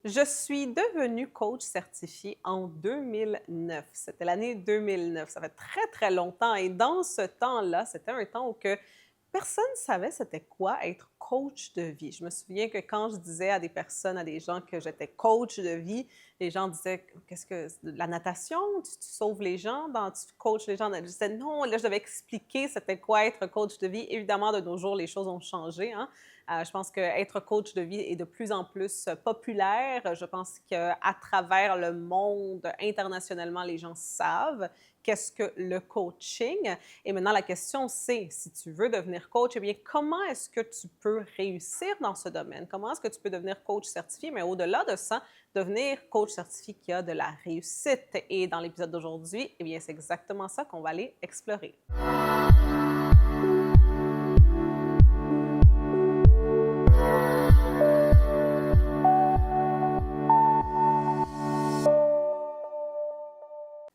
Je suis devenue coach certifiée en 2009. C'était l'année 2009. Ça fait très, très longtemps et dans ce temps-là, c'était un temps où que personne ne savait c'était quoi être coach de vie. Je me souviens que quand je disais à des personnes, à des gens que j'étais coach de vie, les gens disaient: «Qu'est-ce que c'est de la natation? Tu sauves les gens, tu coaches les gens?» Je disais: «Non». Là, je devais expliquer c'était quoi être coach de vie. Évidemment, de nos jours, les choses ont changé, hein. Je pense qu'être coach de vie est de plus en plus populaire. Je pense qu'à travers le monde, internationalement, les gens savent qu'est-ce que le coaching. Et maintenant, la question, c'est, si tu veux devenir coach, eh bien, comment est-ce que tu peux réussir dans ce domaine? Comment est-ce que tu peux devenir coach certifié? Mais au-delà de ça, devenir coach certifié qui a de la réussite. Et dans l'épisode d'aujourd'hui, eh bien, c'est exactement ça qu'on va aller explorer.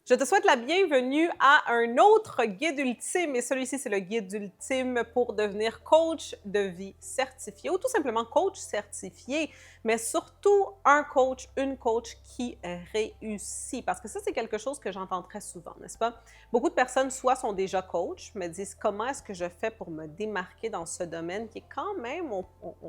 Je te souhaite la bienvenue à un autre guide ultime et celui-ci, c'est le guide ultime pour devenir coach de vie certifié ou tout simplement coach certifié, mais surtout un coach, une coach qui réussit. Parce que ça, c'est quelque chose que j'entends très souvent, n'est-ce pas? Beaucoup de personnes soit sont déjà coach, me disent comment est-ce que je fais pour me démarquer dans ce domaine qui est quand même,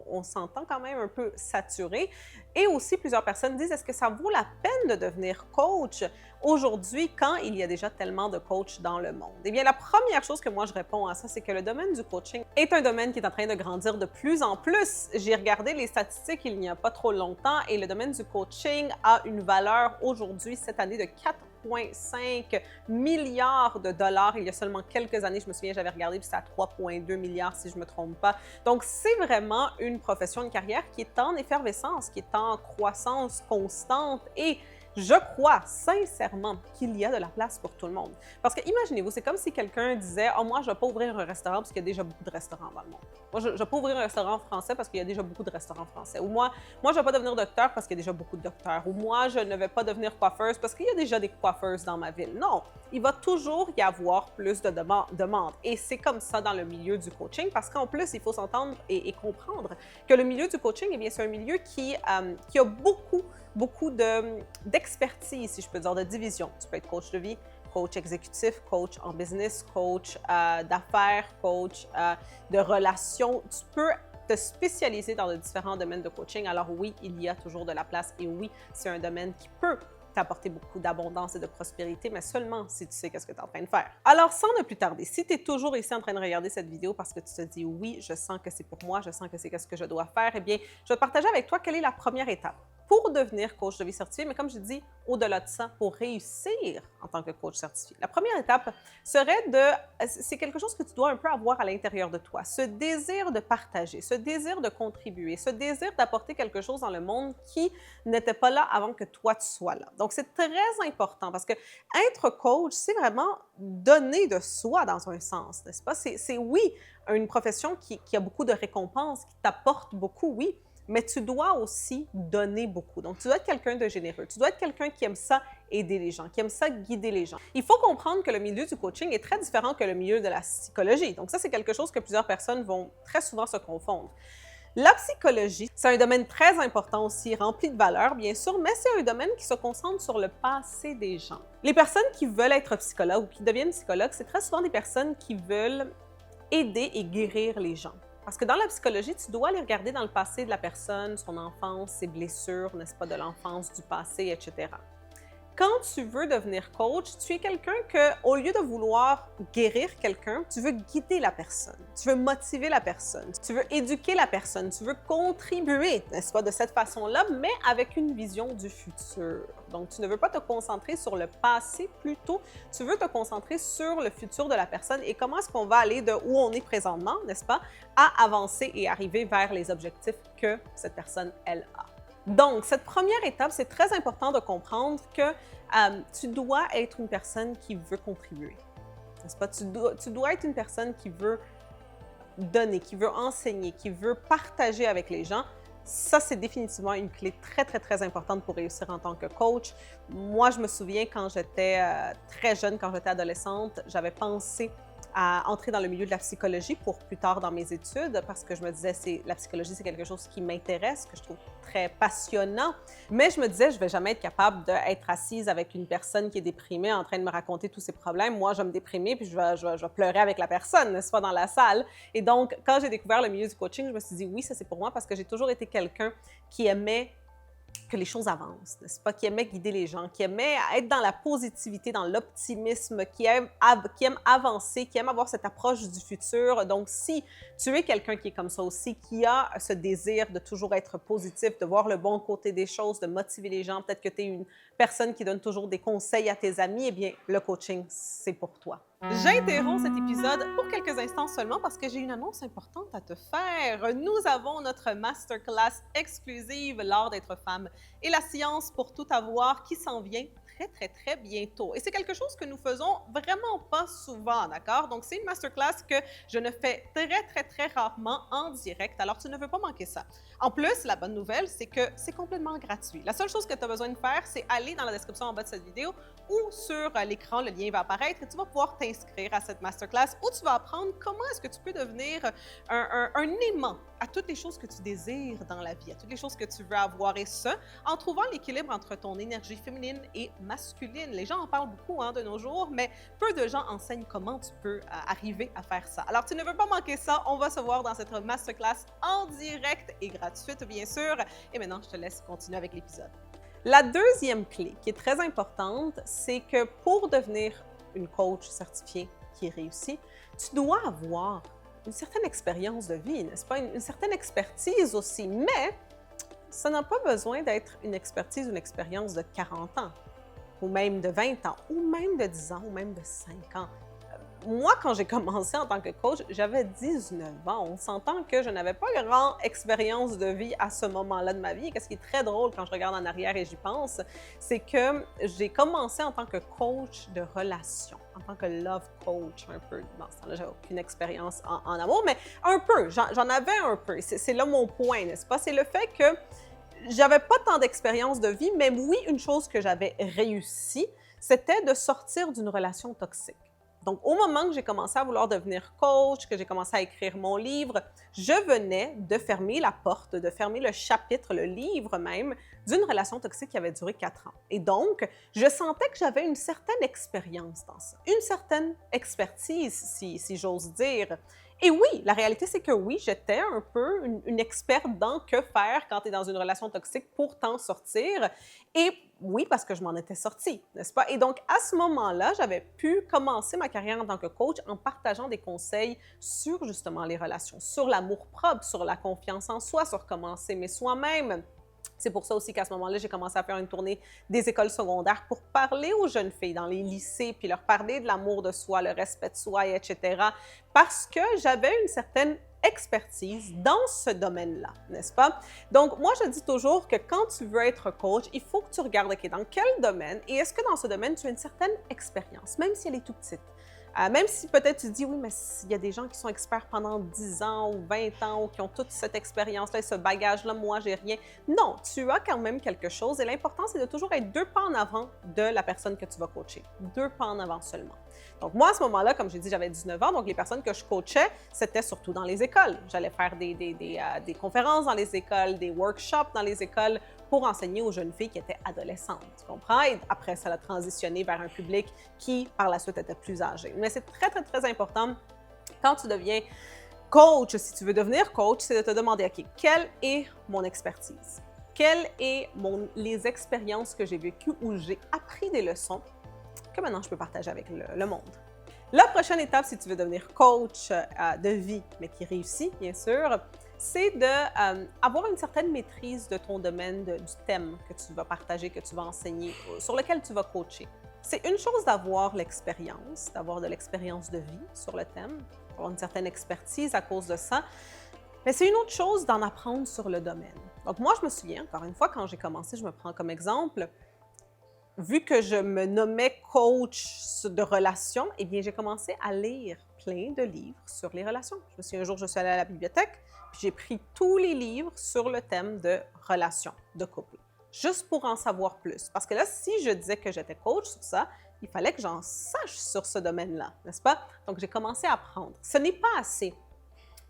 on s'entend quand même un peu saturé. Et aussi, plusieurs personnes disent, est-ce que ça vaut la peine de devenir coach aujourd'hui quand il y a déjà tellement de coachs dans le monde? Eh bien, la première chose que moi je réponds à ça, c'est que le domaine du coaching est un domaine qui est en train de grandir de plus en plus. J'ai regardé les statistiques il n'y a pas trop longtemps et le domaine du coaching a une valeur aujourd'hui, cette année, de 4,5 milliards de dollars. Il y a seulement quelques années, je me souviens, j'avais regardé, puis c'était à 3,2 milliards si je ne me trompe pas. Donc, c'est vraiment une profession, une carrière qui est en effervescence, qui est en croissance constante et je crois sincèrement qu'il y a de la place pour tout le monde. Parce que imaginez-vous, c'est comme si quelqu'un disait: « Oh, moi, je ne vais pas ouvrir un restaurant parce qu'il y a déjà beaucoup de restaurants dans le monde. Moi, je ne vais pas ouvrir un restaurant français parce qu'il y a déjà beaucoup de restaurants français. » Ou moi, je ne vais pas devenir docteur parce qu'il y a déjà beaucoup de docteurs. Ou moi, je ne vais pas devenir coiffeuse parce qu'il y a déjà des coiffeuses dans ma ville. Non, il va toujours y avoir plus de demandes. Et c'est comme ça dans le milieu du coaching parce qu'en plus, il faut s'entendre et comprendre que le milieu du coaching, eh bien, c'est un milieu qui a beaucoup d'expertise, si je peux dire, de division. Tu peux être coach de vie, coach exécutif, coach en business, coach d'affaires, coach de relations. Tu peux te spécialiser dans de différents domaines de coaching. Alors oui, il y a toujours de la place et oui, c'est un domaine qui peut t'apporter beaucoup d'abondance et de prospérité, mais seulement si tu sais qu'est-ce que tu es en train de faire. Alors, sans ne plus tarder, si tu es toujours ici en train de regarder cette vidéo parce que tu te dis « oui, je sens que c'est pour moi, je sens que c'est ce que je dois faire », eh bien, je vais te partager avec toi quelle est la première étape pour devenir coach de vie certifié, mais comme je dis, au-delà de ça, pour réussir en tant que coach certifié. La première étape serait c'est quelque chose que tu dois un peu avoir à l'intérieur de toi, ce désir de partager, ce désir de contribuer, ce désir d'apporter quelque chose dans le monde qui n'était pas là avant que toi tu sois là. Donc, c'est très important parce que être coach, c'est vraiment donner de soi dans un sens, n'est-ce pas? C'est oui, une profession qui a beaucoup de récompenses, qui t'apporte beaucoup, oui, mais tu dois aussi donner beaucoup. Donc, tu dois être quelqu'un de généreux. Tu dois être quelqu'un qui aime ça aider les gens, qui aime ça guider les gens. Il faut comprendre que le milieu du coaching est très différent que le milieu de la psychologie. Donc, ça, c'est quelque chose que plusieurs personnes vont très souvent se confondre. La psychologie, c'est un domaine très important aussi, rempli de valeurs, bien sûr, mais c'est un domaine qui se concentre sur le passé des gens. Les personnes qui veulent être psychologues ou qui deviennent psychologues, c'est très souvent des personnes qui veulent aider et guérir les gens. Parce que dans la psychologie, tu dois aller regarder dans le passé de la personne, son enfance, ses blessures, n'est-ce pas, de l'enfance, du passé, etc. Quand tu veux devenir coach, tu es quelqu'un que, au lieu de vouloir guérir quelqu'un, tu veux guider la personne, tu veux motiver la personne, tu veux éduquer la personne, tu veux contribuer, n'est-ce pas, de cette façon-là, mais avec une vision du futur. Donc, tu ne veux pas te concentrer sur le passé plutôt, tu veux te concentrer sur le futur de la personne et comment est-ce qu'on va aller de où on est présentement, n'est-ce pas, à avancer et arriver vers les objectifs que cette personne, elle, a. Donc, cette première étape, c'est très important de comprendre que tu dois être une personne qui veut contribuer, n'est-ce pas? Tu dois être une personne qui veut donner, qui veut enseigner, qui veut partager avec les gens. Ça, c'est définitivement une clé très, très, très importante pour réussir en tant que coach. Moi, je me souviens quand j'étais très jeune, quand j'étais adolescente, j'avais pensé à entrer dans le milieu de la psychologie pour plus tard dans mes études parce que je me disais la psychologie, c'est quelque chose qui m'intéresse, que je trouve très passionnant. Mais je me disais, je vais jamais être capable d'être assise avec une personne qui est déprimée en train de me raconter tous ses problèmes. Moi, je vais me déprimer puis je vais pleurer avec la personne, n'est-ce pas, dans la salle. Et donc, quand j'ai découvert le milieu du coaching, je me suis dit oui, ça c'est pour moi parce que j'ai toujours été quelqu'un qui aimait que les choses avancent, n'est-ce pas? Qui aimait guider les gens, qui aimait être dans la positivité, dans l'optimisme, qui aime avancer, qui aime avoir cette approche du futur. Donc, si tu es quelqu'un qui est comme ça aussi, qui a ce désir de toujours être positif, de voir le bon côté des choses, de motiver les gens, peut-être que tu es une personne qui donne toujours des conseils à tes amis, eh bien, le coaching, c'est pour toi. J'interromps cet épisode pour quelques instants seulement parce que j'ai une annonce importante à te faire. Nous avons notre masterclass exclusive L'art d'être femme et la science pour tout avoir qui s'en vient très bientôt. Et c'est quelque chose que nous faisons vraiment pas souvent, d'accord? Donc, c'est une masterclass que je ne fais très rarement en direct, alors tu ne veux pas manquer ça. En plus, la bonne nouvelle, c'est que c'est complètement gratuit. La seule chose que tu as besoin de faire, c'est aller dans la description en bas de cette vidéo ou sur l'écran, le lien va apparaître et tu vas pouvoir t'inscrire à cette masterclass où tu vas apprendre comment est-ce que tu peux devenir un aimant à toutes les choses que tu désires dans la vie, à toutes les choses que tu veux avoir, et ce, en trouvant l'équilibre entre ton énergie féminine et masculine. Les gens en parlent beaucoup de nos jours, mais peu de gens enseignent comment tu peux arriver à faire ça. Alors, tu ne veux pas manquer ça, on va se voir dans cette masterclass en direct et gratuite, bien sûr. Et maintenant, je te laisse continuer avec l'épisode. La deuxième clé qui est très importante, c'est que pour devenir une coach certifiée qui réussit, tu dois avoir une certaine expérience de vie, n'est-ce pas? Une certaine expertise aussi, mais ça n'a pas besoin d'être une expertise, une expérience de 40 ans, ou même de 20 ans, ou même de 10 ans, ou même de 5 ans. Moi, quand j'ai commencé en tant que coach, j'avais 19 ans. On s'entend que je n'avais pas grande expérience de vie à ce moment-là de ma vie. Et ce qui est très drôle quand je regarde en arrière et j'y pense, c'est que j'ai commencé en tant que coach de relations, en tant que love coach un peu. Dans ce temps-là, j'avais aucune expérience en amour, mais un peu, j'en avais un peu. C'est là mon point, n'est-ce pas? C'est le fait que j'avais pas tant d'expérience de vie, mais oui, une chose que j'avais réussi, c'était de sortir d'une relation toxique. Donc, au moment que j'ai commencé à vouloir devenir coach, que j'ai commencé à écrire mon livre, je venais de fermer la porte, de fermer le chapitre, le livre même, d'une relation toxique qui avait duré 4 ans. Et donc, je sentais que j'avais une certaine expérience dans ça, une certaine expertise, si j'ose dire. Et oui, la réalité, c'est que oui, j'étais un peu une experte dans que faire quand tu es dans une relation toxique pour t'en sortir. Et oui, parce que je m'en étais sortie, n'est-ce pas? Et donc, à ce moment-là, j'avais pu commencer ma carrière en tant que coach en partageant des conseils sur justement les relations, sur l'amour-propre, sur la confiance en soi, sur comment s'aimer soi-même. C'est pour ça aussi qu'à ce moment-là, j'ai commencé à faire une tournée des écoles secondaires pour parler aux jeunes filles dans les lycées, puis leur parler de l'amour de soi, le respect de soi, etc. Parce que j'avais une certaine expertise dans ce domaine-là, n'est-ce pas? Donc, moi, je dis toujours que quand tu veux être coach, il faut que tu regardes, OK, dans quel domaine et est-ce que dans ce domaine, tu as une certaine expérience, même si elle est tout petite. Même si peut-être tu dis, oui, mais il y a des gens qui sont experts pendant 10 ans ou 20 ans ou qui ont toute cette expérience-là et ce bagage-là, moi, j'ai rien. Non, tu as quand même quelque chose et l'important, c'est de toujours être 2 pas en avant de la personne que tu vas coacher. 2 pas en avant seulement. Donc, moi, à ce moment-là, comme j'ai dit, j'avais 19 ans, donc les personnes que je coachais, c'était surtout dans les écoles. J'allais faire des conférences dans les écoles, des workshops dans les écoles pour enseigner aux jeunes filles qui étaient adolescentes, tu comprends? Et après, ça a transitionné vers un public qui, par la suite, était plus âgé. Mais c'est très important, quand tu deviens coach, si tu veux devenir coach, c'est de te demander, OK, quelle est mon expertise? Quelles sont les expériences que j'ai vécues où j'ai appris des leçons que maintenant je peux partager avec le monde? La prochaine étape, si tu veux devenir coach de vie, mais qui réussit, bien sûr, c'est d'avoir une certaine maîtrise de ton domaine, du thème que tu vas partager, que tu vas enseigner, sur lequel tu vas coacher. C'est une chose d'avoir l'expérience, d'avoir de l'expérience de vie sur le thème, avoir une certaine expertise à cause de ça, mais c'est une autre chose d'en apprendre sur le domaine. Donc moi, je me souviens, encore une fois, quand j'ai commencé, je me prends comme exemple, vu que je me nommais coach de relations, eh bien, j'ai commencé à lire plein de livres sur les relations. Je me souviens, un jour, je suis allée à la bibliothèque, puis j'ai pris tous les livres sur le thème de relations, de couple, juste pour en savoir plus. Parce que là, si je disais que j'étais coach sur ça, il fallait que j'en sache sur ce domaine-là, n'est-ce pas? Donc, j'ai commencé à apprendre. Ce n'est pas assez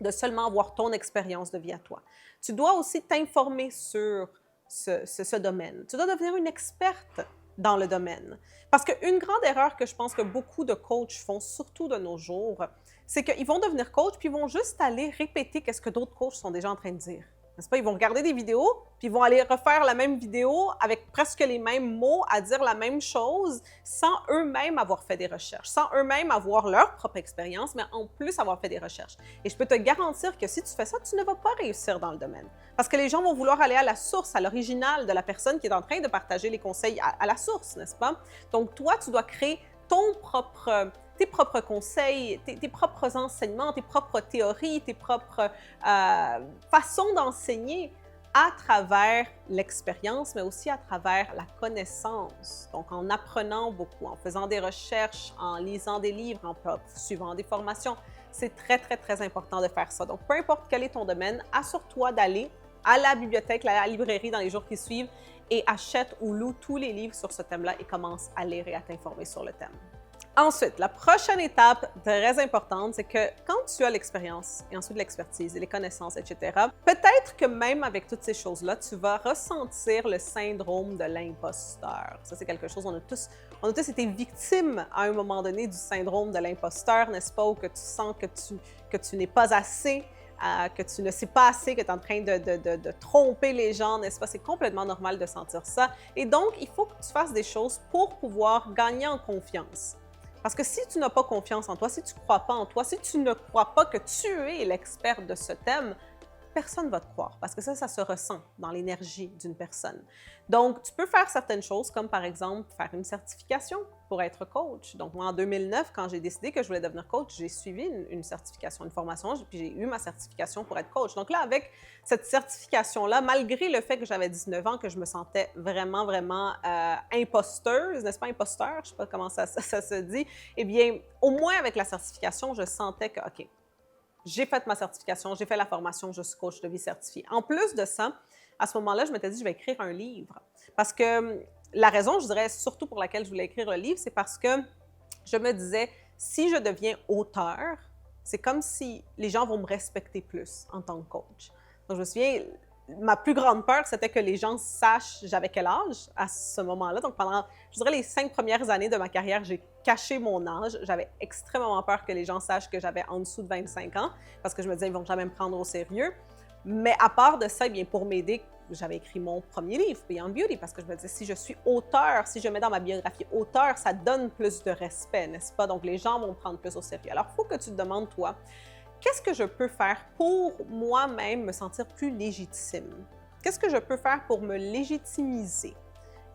de seulement avoir ton expérience de vie à toi. Tu dois aussi t'informer sur ce domaine. Tu dois devenir une experte dans le domaine. Parce qu'une grande erreur que je pense que beaucoup de coachs font, surtout de nos jours, c'est qu'ils vont devenir coach puis ils vont juste aller répéter ce que d'autres coachs sont déjà en train de dire. N'est-ce pas? Ils vont regarder des vidéos, puis ils vont aller refaire la même vidéo avec presque les mêmes mots, à dire la même chose, sans eux-mêmes avoir fait des recherches, sans eux-mêmes avoir leur propre expérience, mais en plus avoir fait des recherches. Et je peux te garantir que si tu fais ça, tu ne vas pas réussir dans le domaine. Parce que les gens vont vouloir aller à la source, à l'original de la personne qui est en train de partager les conseils à la source, n'est-ce pas? Donc toi, tu dois créer tes propres conseils, tes propres enseignements, tes propres théories, tes propres façons d'enseigner à travers l'expérience, mais aussi à travers la connaissance. Donc, en apprenant beaucoup, en faisant des recherches, en lisant des livres, en suivant des formations. C'est très, très, très important de faire ça. Donc, peu importe quel est ton domaine, assure-toi d'aller à la bibliothèque, à la librairie dans les jours qui suivent et achète ou loue tous les livres sur ce thème-là et commence à lire et à t'informer sur le thème. Ensuite, la prochaine étape très importante, c'est que quand tu as l'expérience et ensuite l'expertise et les connaissances, etc., peut-être que même avec toutes ces choses-là, tu vas ressentir le syndrome de l'imposteur. Ça, c'est quelque chose, on a tous été victimes à un moment donné du syndrome de l'imposteur, n'est-ce pas? Ou que tu sens que tu n'es pas assez, que tu ne sais pas assez, que tu es en train de tromper les gens, n'est-ce pas? C'est complètement normal de sentir ça. Et donc, il faut que tu fasses des choses pour pouvoir gagner en confiance. Parce que si tu n'as pas confiance en toi, si tu ne crois pas en toi, si tu ne crois pas que tu es l'expert de ce thème, personne ne va te croire parce que ça se ressent dans l'énergie d'une personne. Donc, tu peux faire certaines choses comme par exemple faire une certification pour être coach. Donc, moi, en 2009, quand j'ai décidé que je voulais devenir coach, j'ai suivi une certification, une formation, puis j'ai eu ma certification pour être coach. Donc là, avec cette certification-là, malgré le fait que j'avais 19 ans, que je me sentais vraiment, vraiment imposteuse, n'est-ce pas, imposteur, je ne sais pas comment ça se dit, eh bien, au moins avec la certification, je sentais que, OK, j'ai fait ma certification, j'ai fait la formation, je suis coach de vie certifiée. En plus de ça, à ce moment-là, je m'étais dit, je vais écrire un livre. Parce que la raison, je dirais, surtout pour laquelle je voulais écrire le livre, c'est parce que je me disais, si je deviens auteur, c'est comme si les gens vont me respecter plus en tant que coach. Donc, je me souviens, ma plus grande peur, c'était que les gens sachent j'avais quel âge à ce moment-là. Donc, pendant, je dirais, les 5 premières années de ma carrière, j'ai caché mon âge. J'avais extrêmement peur que les gens sachent que j'avais en dessous de 25 ans parce que je me disais, ils ne vont jamais me prendre au sérieux. Mais à part de ça, eh bien, pour m'aider, j'avais écrit mon premier livre, Beyond Beauty, parce que je me disais, si je suis auteur, si je mets dans ma biographie auteur, ça donne plus de respect, n'est-ce pas? Donc, les gens vont me prendre plus au sérieux. Alors, il faut que tu te demandes, toi, qu'est-ce que je peux faire pour moi-même me sentir plus légitime? Qu'est-ce que je peux faire pour me légitimiser?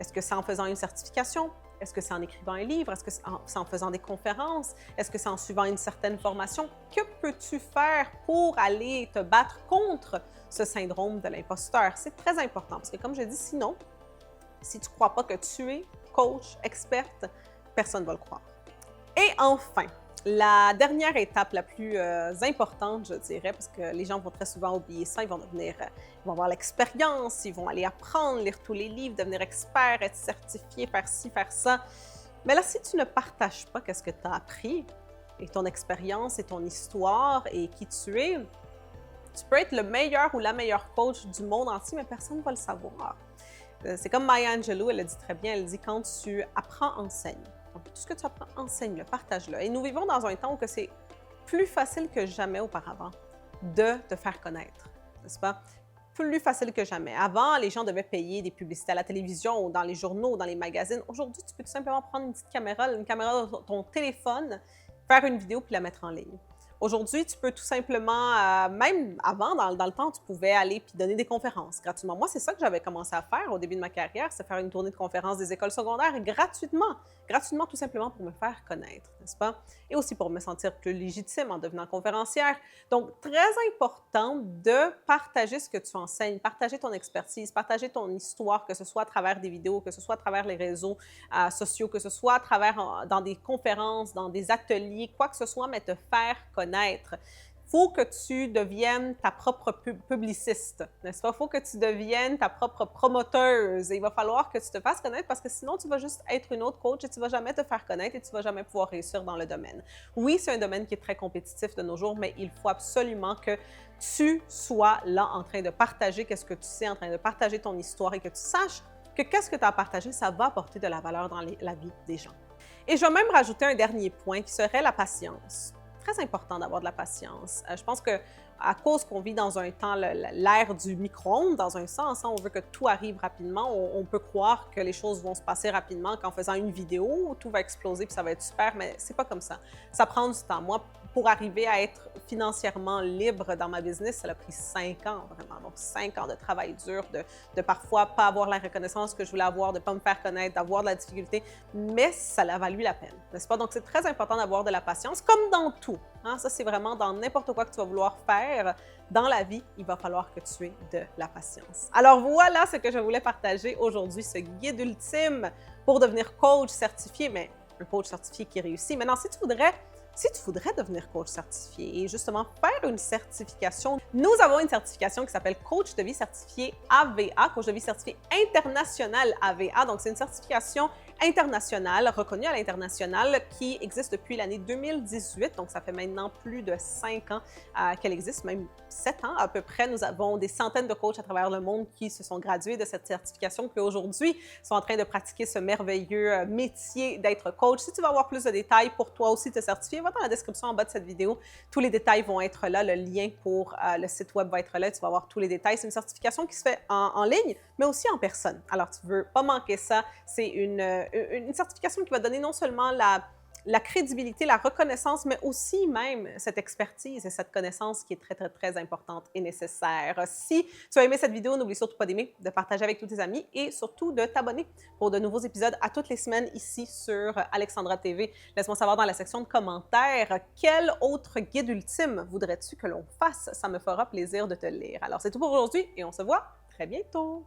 Est-ce que c'est en faisant une certification? Est-ce que c'est en écrivant un livre? Est-ce que c'est en faisant des conférences? Est-ce que c'est en suivant une certaine formation? Que peux-tu faire pour aller te battre contre ce syndrome de l'imposteur? C'est très important parce que, comme je dis, sinon, si tu ne crois pas que tu es coach, experte, personne ne va le croire. Et enfin, la dernière étape la plus importante, je dirais, parce que les gens vont très souvent oublier ça, ils vont avoir l'expérience, ils vont aller apprendre, lire tous les livres, devenir expert, être certifié, faire ci, faire ça. Mais là, si tu ne partages pas ce que tu as appris, et ton expérience, et ton histoire, et qui tu es, tu peux être le meilleur ou la meilleure coach du monde entier, mais personne ne va le savoir. C'est comme Maya Angelou, elle le dit très bien, elle dit « Quand tu apprends, enseigne ». Donc, tout ce que tu apprends, enseigne-le, partage-le. Et nous vivons dans un temps où c'est plus facile que jamais auparavant de te faire connaître, n'est-ce pas? Plus facile que jamais. Avant, les gens devaient payer des publicités à la télévision ou dans les journaux ou dans les magazines. Aujourd'hui, tu peux tout simplement prendre une petite caméra, une caméra de ton téléphone, faire une vidéo puis la mettre en ligne. Aujourd'hui, tu peux tout simplement, même avant, dans le temps, tu pouvais aller puis donner des conférences gratuitement. Moi, c'est ça que j'avais commencé à faire au début de ma carrière, c'est faire une tournée de conférences des écoles secondaires gratuitement. Gratuitement, tout simplement pour me faire connaître, n'est-ce pas? Et aussi pour me sentir plus légitime en devenant conférencière. Donc, très important de partager ce que tu enseignes, partager ton expertise, partager ton histoire, que ce soit à travers des vidéos, que ce soit à travers les réseaux sociaux, que ce soit à travers dans des conférences, dans des ateliers, quoi que ce soit, mais te faire connaître. faut que tu deviennes ta propre publiciste, n'est-ce pas? Faut que tu deviennes ta propre promoteuse. Et il va falloir que tu te fasses connaître parce que sinon, tu vas juste être une autre coach et tu vas jamais te faire connaître et tu vas jamais pouvoir réussir dans le domaine. Oui, c'est un domaine qui est très compétitif de nos jours, mais il faut absolument que tu sois là en train de partager qu'est-ce que tu sais, en train de partager ton histoire et que tu saches que qu'est-ce que tu as à partager, ça va apporter de la valeur dans la vie des gens. Et je vais même rajouter un dernier point qui serait la patience. Très important d'avoir de la patience. Je pense que à cause qu'on vit dans un temps, l'ère du micro-ondes, dans un sens, on veut que tout arrive rapidement. On peut croire que les choses vont se passer rapidement qu'en faisant une vidéo, tout va exploser puis ça va être super, mais c'est pas comme ça. Ça prend du temps. Moi, pour arriver à être financièrement libre dans ma business, ça a pris 5 ans, vraiment. Donc, 5 ans de travail dur, de parfois pas avoir la reconnaissance que je voulais avoir, de pas me faire connaître, d'avoir de la difficulté, mais ça a valu la peine, n'est-ce pas? Donc, c'est très important d'avoir de la patience, comme dans tout. Hein? Ça, c'est vraiment dans n'importe quoi que tu vas vouloir faire. Dans la vie, il va falloir que tu aies de la patience. Alors, voilà ce que je voulais partager aujourd'hui, ce guide ultime pour devenir coach certifié, mais un coach certifié qui réussit. Maintenant, si tu voudrais devenir coach certifié et justement faire une certification, nous avons une certification qui s'appelle Coach de vie certifié AVA, Coach de vie certifié international AVA. Donc, c'est une certification internationale, reconnue à l'international, qui existe depuis l'année 2018. Donc, ça fait maintenant plus de 5 ans qu'elle existe, même 7 ans à peu près. Nous avons des centaines de coachs à travers le monde qui se sont gradués de cette certification, qui aujourd'hui sont en train de pratiquer ce merveilleux métier d'être coach. Si tu veux avoir plus de détails pour toi aussi te certifier, va dans la description en bas de cette vidéo. Tous les détails vont être là. Le lien pour le site web va être là. Tu vas avoir tous les détails. C'est une certification qui se fait en ligne, mais aussi en personne. Alors, tu ne veux pas manquer ça. C'est une certification qui va donner non seulement la crédibilité, la reconnaissance, mais aussi même cette expertise et cette connaissance qui est très, très, très importante et nécessaire. Si tu as aimé cette vidéo, n'oublie surtout pas d'aimer, de partager avec tous tes amis et surtout de t'abonner pour de nouveaux épisodes à toutes les semaines ici sur Alexandra TV. Laisse-moi savoir dans la section de commentaires quel autre guide ultime voudrais-tu que l'on fasse. Ça me fera plaisir de te lire. Alors, c'est tout pour aujourd'hui et on se voit très bientôt!